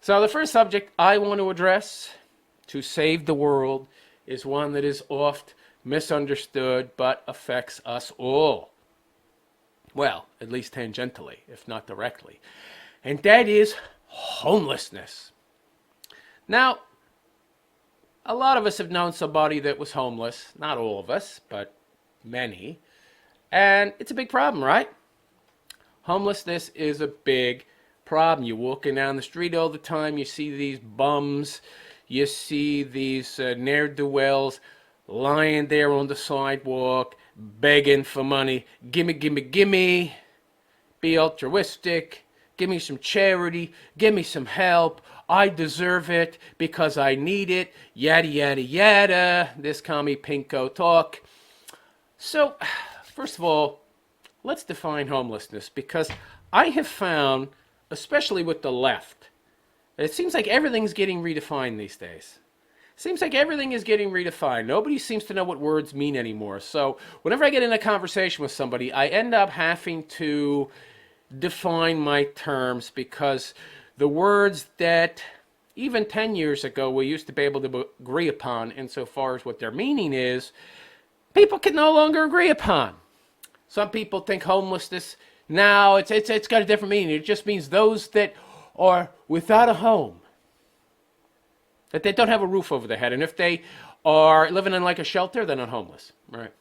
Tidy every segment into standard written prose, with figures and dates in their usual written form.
So the first subject I want to address to save the world is one that is oft misunderstood but affects us all. Well, at least tangentially, if not directly. And that is homelessness. Now, a lot of us have known somebody that was homeless. Not all of us, but many. And it's a big problem, right? Homelessness is a big problem. You're walking down the street all the time. You see these bums. You see these ne'er-do-wells lying there on the sidewalk, begging for money. Gimme, gimme, gimme. Be altruistic. Give me some charity. Give me some help. I deserve it because I need it. Yada, yada, yada. This commie pinko talk. So, first of all, let's define homelessness, because I have found, especially with the left, it seems like everything's getting redefined these days. Seems like everything is getting redefined. Nobody seems to know what words mean anymore. So whenever I get in a conversation with somebody, I end up having to define my terms, because the words that even 10 years ago we used to be able to agree upon insofar as what their meaning is, people can no longer agree upon. Some people think homelessness now, it's got a different meaning. It just means those that are without a home, that they don't have a roof over their head. And if they are living in like a shelter, they're not homeless. Right.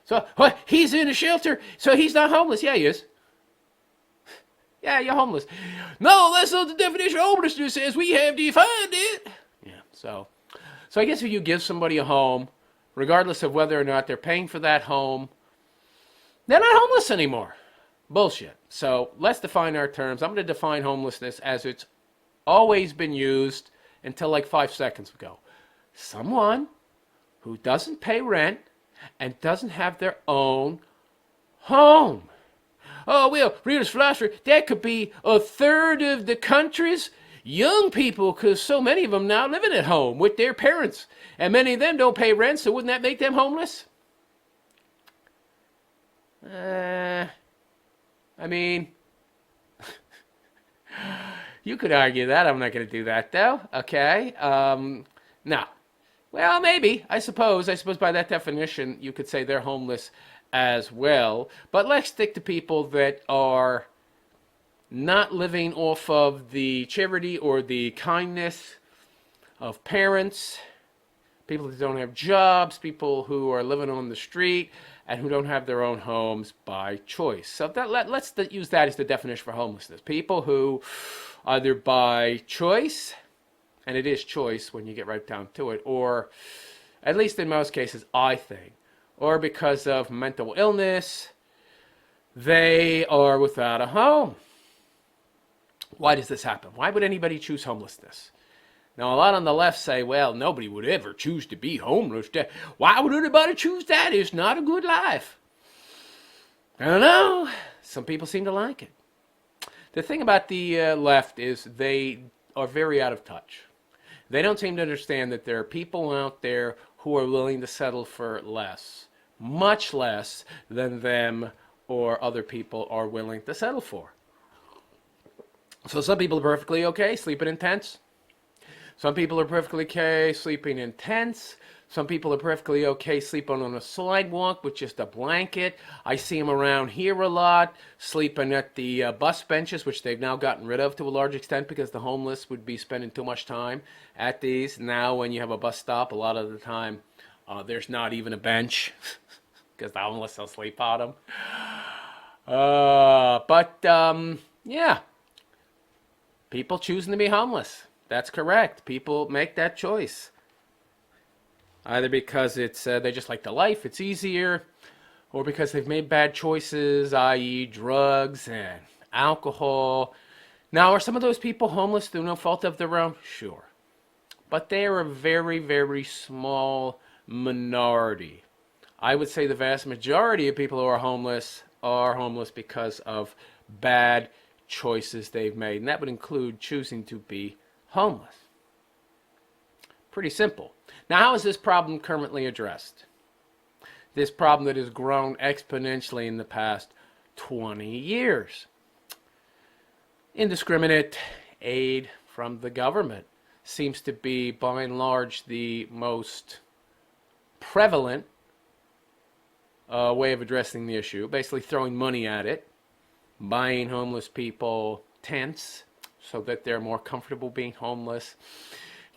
So, what? He's in a shelter, so he's not homeless. Yeah, he is. Yeah, you're homeless. No, that's not the definition of homelessness as we have defined it. Yeah, so I guess if you give somebody a home, regardless of whether or not they're paying for that home, they're not homeless anymore. Bullshit. So let's define our terms. I'm going to define homelessness as it's always been used until like 5 seconds ago. Someone who doesn't pay rent and doesn't have their own home. Oh, well, Realist, Philosopher, that could be a third of the country's young people, because so many of them now living at home with their parents. And many of them don't pay rent, so wouldn't that make them homeless? I mean, you could argue that. I'm not going to do that, though. Okay. No. Well, maybe. I suppose by that definition, you could say they're homeless as well. But let's stick to people that are not living off of the charity or the kindness of parents, people that don't have jobs, people who are living on the street and who don't have their own homes by choice. So let's use that as the definition for homelessness. People who either by choice, and it is choice when you get right down to it, or at least in most cases, I think, or because of mental illness, they are without a home. Why does this happen? Why would anybody choose homelessness? Now, a lot on the left say, well, nobody would ever choose to be homeless. Why would anybody choose that? It's not a good life. I don't know. Some people seem to like it. The thing about the left is they are very out of touch. They don't seem to understand that there are people out there who are willing to settle for less, much less than them or other people are willing to settle for. So some people are perfectly okay sleeping in tents. Some people are perfectly okay sleeping in tents. Some people are perfectly okay sleeping on a sidewalk with just a blanket. I see them around here a lot, sleeping at the bus benches, which they've now gotten rid of to a large extent because the homeless would be spending too much time at these. Now when you have a bus stop, a lot of the time there's not even a bench because the homeless will sleep on them. Yeah, people choosing to be homeless. That's correct. People make that choice. Either because it's they just like the life, it's easier, or because they've made bad choices, i.e. drugs and alcohol. Now, are some of those people homeless through no fault of their own? Sure. But they are a very, very small minority. I would say the vast majority of people who are homeless because of bad choices they've made. And that would include choosing to be homeless. Pretty simple. Now, how is this problem currently addressed? This problem that has grown exponentially in the past 20 years. Indiscriminate aid from the government seems to be, by and large, the most prevalent way of addressing the issue. Basically throwing money at it, buying homeless people tents so that they're more comfortable being homeless,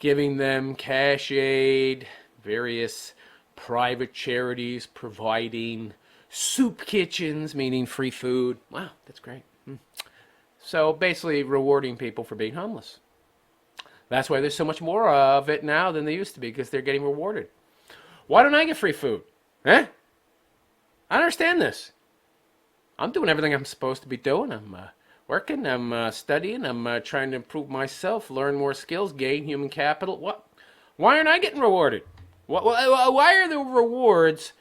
giving them cash aid, various private charities providing soup kitchens, meaning free food. Wow, that's great. So basically rewarding people for being homeless. That's why there's so much more of it now than there used to be, because they're getting rewarded. Why don't I get free food? I don't understand this. I'm doing everything I'm supposed to be doing. I'm working, I'm studying, I'm trying to improve myself, learn more skills, gain human capital. What? Why aren't I getting rewarded? Why are the rewards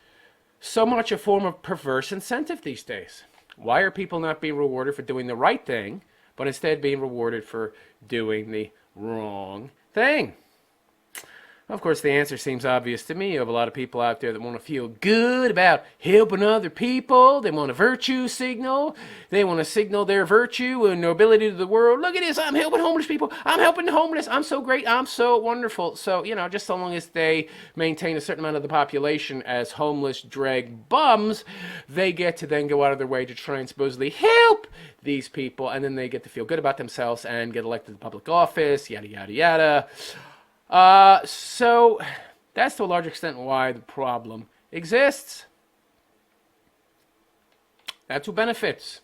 so much a form of perverse incentive these days? Why are people not being rewarded for doing the right thing, but instead being rewarded for doing the wrong thing? Of course, the answer seems obvious to me. You have a lot of people out there that want to feel good about helping other people. They want a virtue signal. They want to signal their virtue and nobility to the world. Look at this. I'm helping homeless people. I'm helping the homeless. I'm so great. I'm so wonderful. So, just so long as they maintain a certain amount of the population as homeless drag bums, they get to then go out of their way to try and supposedly help these people. And then they get to feel good about themselves and get elected to public office, yada, yada, yada. So that's to a large extent why the problem exists. That's who benefits.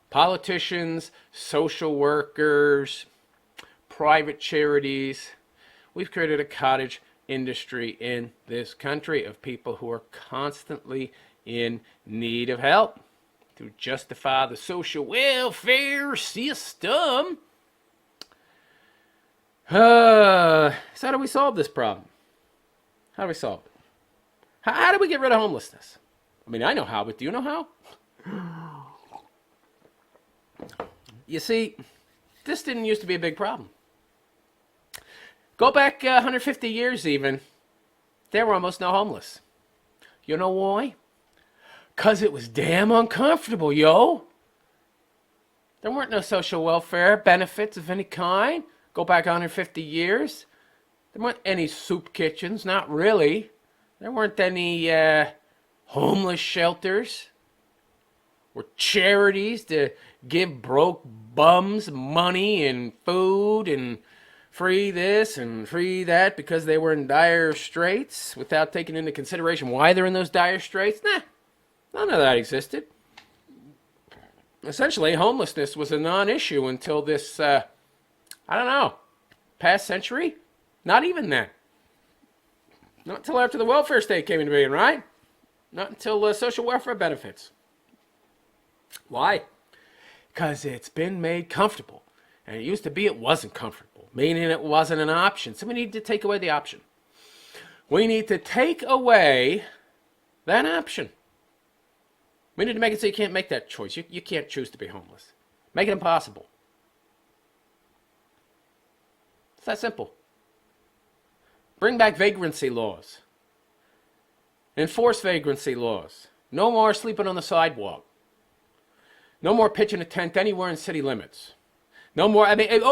Politicians, social workers, private charities. We've created a cottage industry in this country of people who are constantly in need of help to justify the social welfare system. So how do we solve this problem? How do we solve it? How do we get rid of homelessness? I mean, I know how, but do you know how? You see, this didn't used to be a big problem. Go back 150 years even, there were almost no homeless. You know why? 'Cause it was damn uncomfortable, yo. There weren't no social welfare benefits of any kind. Go back 150 years. There weren't any soup kitchens, not really. There weren't any homeless shelters or charities to give broke bums money and food and free this and free that because they were in dire straits without taking into consideration why they're in those dire straits. Nah, none of that existed. Essentially, homelessness was a non-issue until this I don't know, past century? Not even then. Not until after the welfare state came into being, right? Not until social welfare benefits. Why? Because it's been made comfortable. And it used to be it wasn't comfortable, meaning it wasn't an option. So we need to take away the option. We need to take away that option. We need to make it so you can't make that choice. You can't choose to be homeless. Make it impossible. It's that simple. Bring back vagrancy laws. Enforce vagrancy laws. No more sleeping on the sidewalk. No more pitching a tent anywhere in city limits. No more,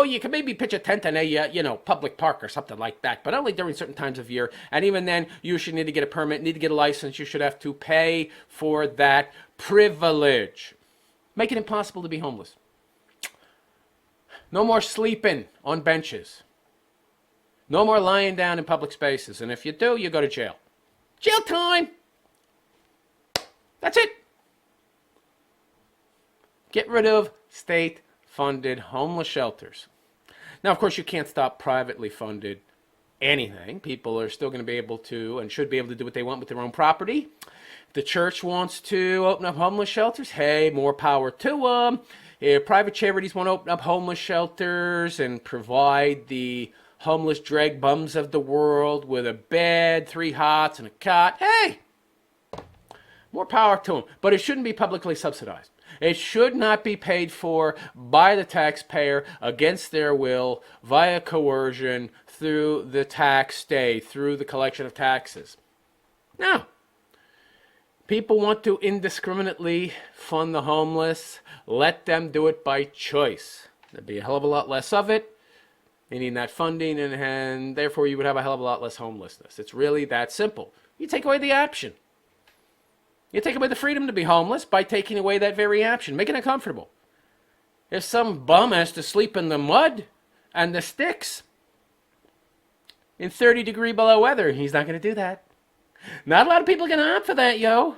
you can maybe pitch a tent in a, public park or something like that, but only during certain times of year. And even then, you should need to get a permit, need to get a license. You should have to pay for that privilege. Make it impossible to be homeless. No more sleeping on benches. No more lying down in public spaces. And if you do, you go to jail. Jail time! That's it. Get rid of state-funded homeless shelters. Now, of course, you can't stop privately funded anything. People are still going to be able to and should be able to do what they want with their own property. If the church wants to open up homeless shelters, hey, more power to them. If private charities want to open up homeless shelters and provide the homeless drag bums of the world with a bed, 3 hots, and a cot, hey, more power to them. But it shouldn't be publicly subsidized. It should not be paid for by the taxpayer against their will, via coercion, through the tax state, through the collection of taxes. No. People want to indiscriminately fund the homeless. Let them do it by choice. There'd be a hell of a lot less of it. They need that funding, and therefore you would have a hell of a lot less homelessness. It's really that simple. You take away the option. You take away the freedom to be homeless by taking away that very option, making it comfortable. If some bum has to sleep in the mud and the sticks in 30-degree below weather, he's not going to do that. Not a lot of people are going to opt for that, yo.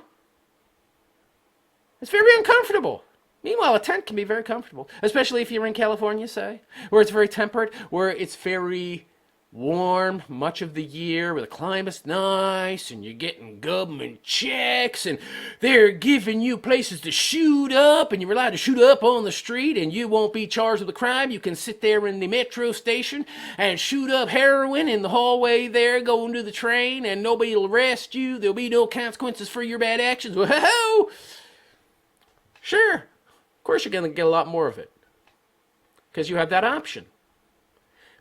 It's very uncomfortable. Meanwhile, a tent can be very comfortable, especially if you're in California, say, where it's very temperate, where it's very warm much of the year, where the climate's nice, and you're getting government checks, and they're giving you places to shoot up, and you're allowed to shoot up on the street, and you won't be charged with a crime. You can sit there in the metro station and shoot up heroin in the hallway there, going to the train, and nobody will arrest you. There'll be no consequences for your bad actions. Whoa! Sure, of course you're going to get a lot more of it, because you have that option.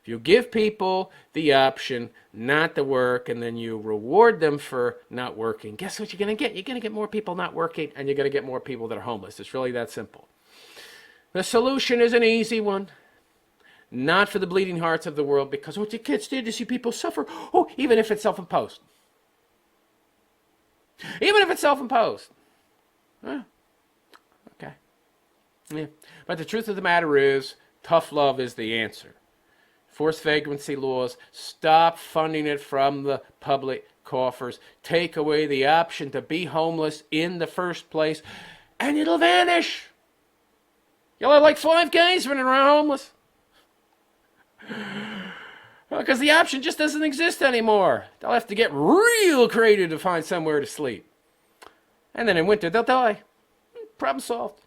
If you give people the option not to work and then you reward them for not working, guess what you're going to get? You're going to get more people not working, and you're going to get more people that are homeless. It's really that simple. The solution is an easy one. Not for the bleeding hearts of the world, because what you can't stand to see people suffer. Oh, even if it's self-imposed. Even if it's self-imposed. Okay. Yeah. But the truth of the matter is, tough love is the answer. Forced vagrancy laws, stop funding it from the public coffers, take away the option to be homeless in the first place, and it'll vanish. You'll have like 5 guys running around homeless. Because the option just doesn't exist anymore. They'll have to get real creative to find somewhere to sleep. And then in winter, they'll die. Problem solved.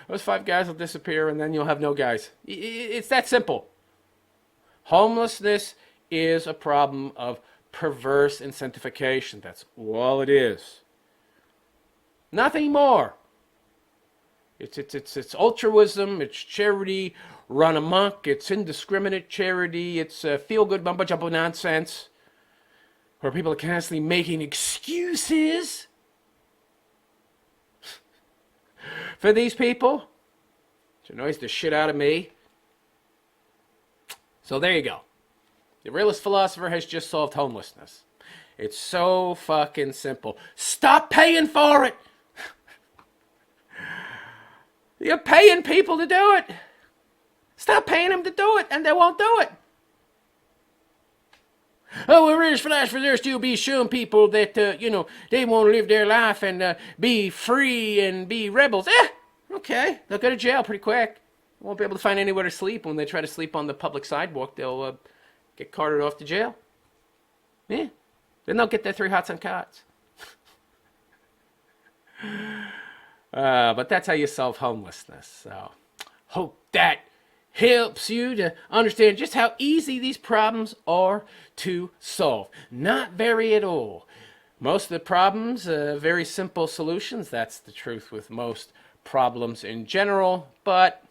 Those 5 guys will disappear, and then you'll have no guys. It's that simple. Homelessness is a problem of perverse incentivization. That's all it is. Nothing more. It's altruism. It's charity run amok. It's indiscriminate charity. It's feel-good mumbo-jumbo nonsense where people are constantly making excuses for these people, which annoys the shit out of me. So there you go. The realist philosopher has just solved homelessness. It's so fucking simple. Stop paying for it. You're paying people to do it. Stop paying them to do it, and they won't do it. Oh, well, realist philosophers, they're still be showing people that, they want to live their life and be free and be rebels. Okay. They'll go to jail pretty quick. Won't be able to find anywhere to sleep. When they try to sleep on the public sidewalk, they'll get carted off to jail. Yeah. Then they'll get their 3 hots on cots. But that's how you solve homelessness. So, hope that helps you to understand just how easy these problems are to solve. Not very at all. Most of the problems, very simple solutions. That's the truth with most problems in general, but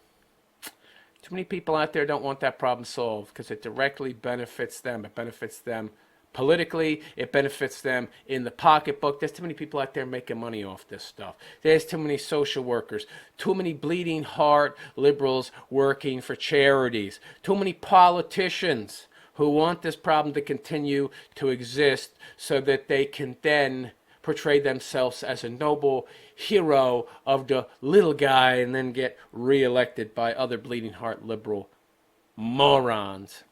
too many people out there don't want that problem solved because it directly benefits them. It benefits them politically. It benefits them in the pocketbook. There's too many people out there making money off this stuff. There's too many social workers, too many bleeding heart liberals working for charities, too many politicians who want this problem to continue to exist so that they can then portray themselves as a noble hero of the little guy and then get reelected by other bleeding heart liberal morons.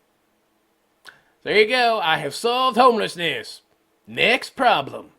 There you go. I have solved homelessness. Next problem.